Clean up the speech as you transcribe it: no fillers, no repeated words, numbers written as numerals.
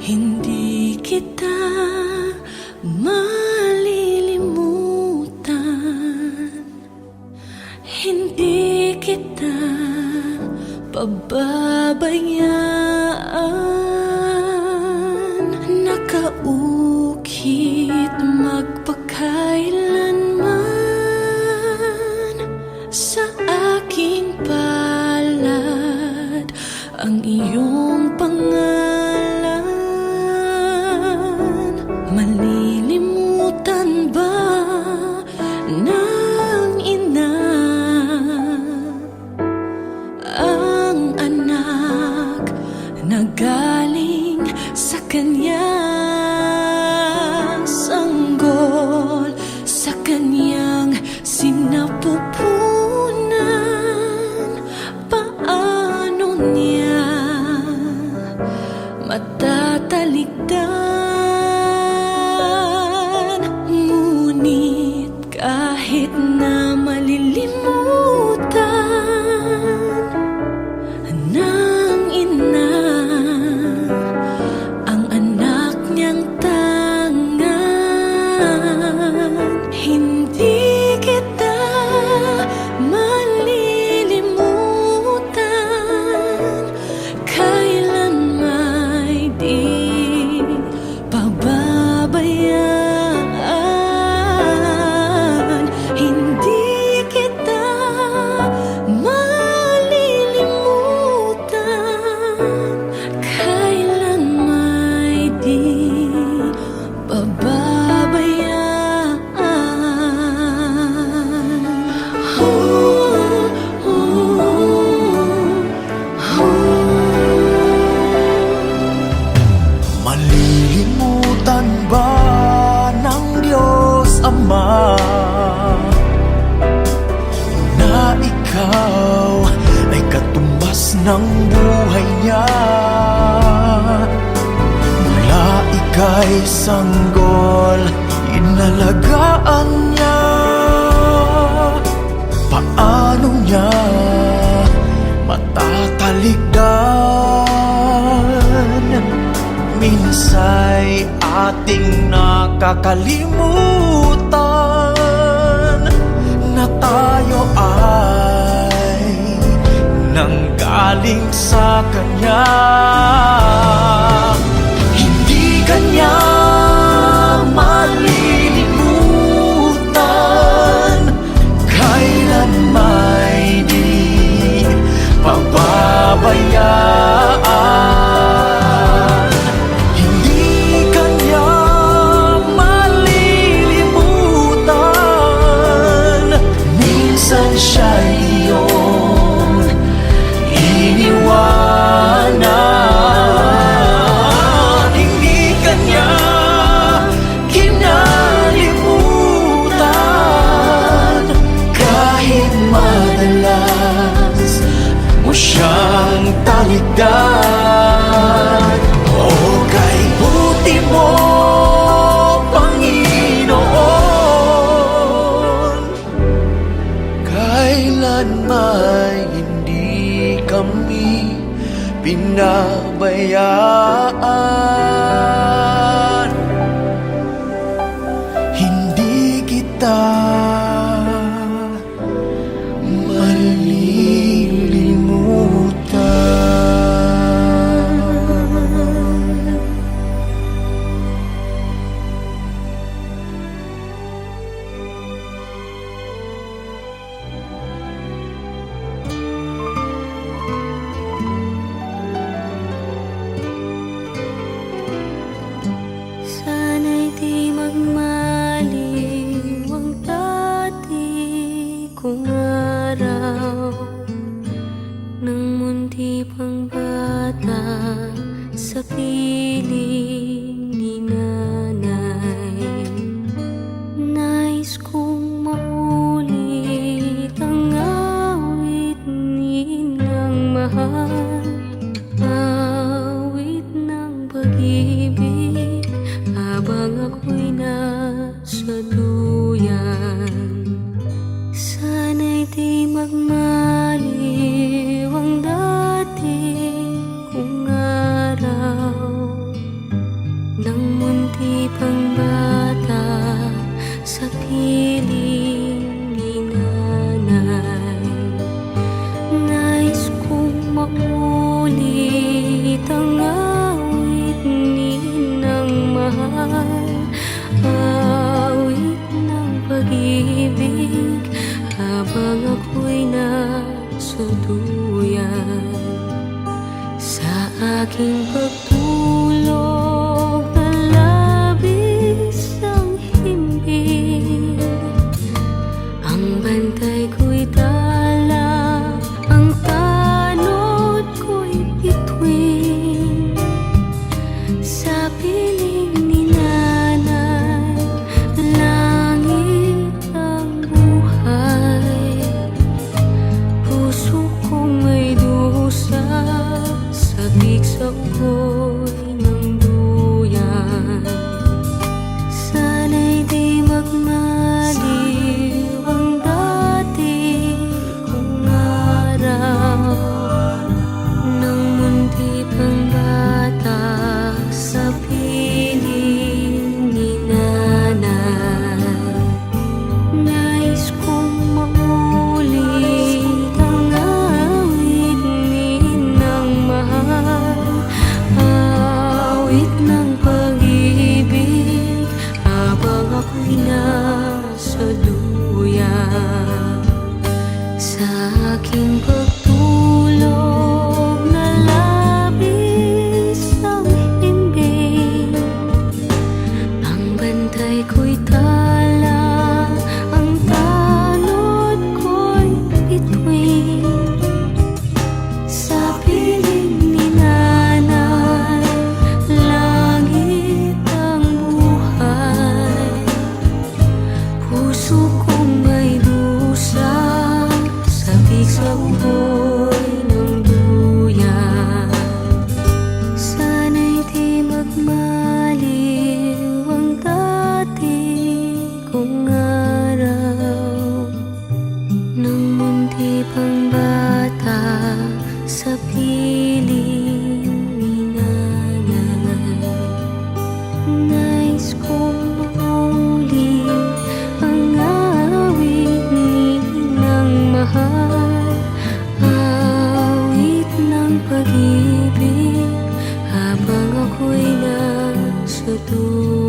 Hindi kita malilimutan, hindi kita pababayaan. Nakaukit magpakailanman sa aking palad ang iyong pangalan. Malilimutan ba ng ina ang anak na galing sa kanyang sanggol, sa kanyang sinapupunan? Paano niya matatalikdan? Ngunit kahit na malilimutan ng ina ang anak niyang tangan, hindi kita malilimutan, kailan may di pababayaan. Hindi kita malilimutan, kailan may di pababayaan. Malilimutan ba ng Diyos Ama na ikaw ay katumbas ng buhay niya? Mula ika'y sanggol, inalagaan niya. Paano niya matatalikdan? Minsa'y ating nakakalimutan na tayo ay nanggaling sa Kanya. Hindi Kanya malilimutan, kailan may di pababayaan. Siya'y iyong iniwanan, hindi Kanya kinalimutan, kahit madalas mo siyang talikdan. O kay buti mo, kailan may hindi kami pinabayaan. Hindi kita malilimutan. Sana'y di magmaliw ang dati kong araw, nang munti pang bata sa piling ni nanay. Nais kong maulit ang awit ninang mahal, awit ng pag-ibig habang ako'y nasa duyan. Sana'y di magmaliw ang dati kong araw, Sa aking pagtulog na labis ang himbing, ang bantay ko'y tala, ang tanod ko'y bituin. Sa piling ni nanay, langit ang buhay. Puso kong may dusa, sabik sa ugoy ng duyan. Sana'y di magmaliw ang dati kong araw, nang mundi pang bata sa piling ni nanay. Nais kong maulit ang awit ni Inang mahal, awit ng pag-ibig habang ako'y nasa duyan. Sa aking pagtulog na labis ang himbing, ang bantay ko'y tala, ang tanod ko'y bituin. Sa piling ni nanay, langit ang buhay. Puso kong may dusa, sabik sa ugoy ng duyan. Sana'y di magmaliw ang dati kong araw, nang mundi pang bata sa piling ni nanay. Nais kong maulit ang awit ni Inang mahal, awit ng pag-ibig habang ako'y nasa duyan.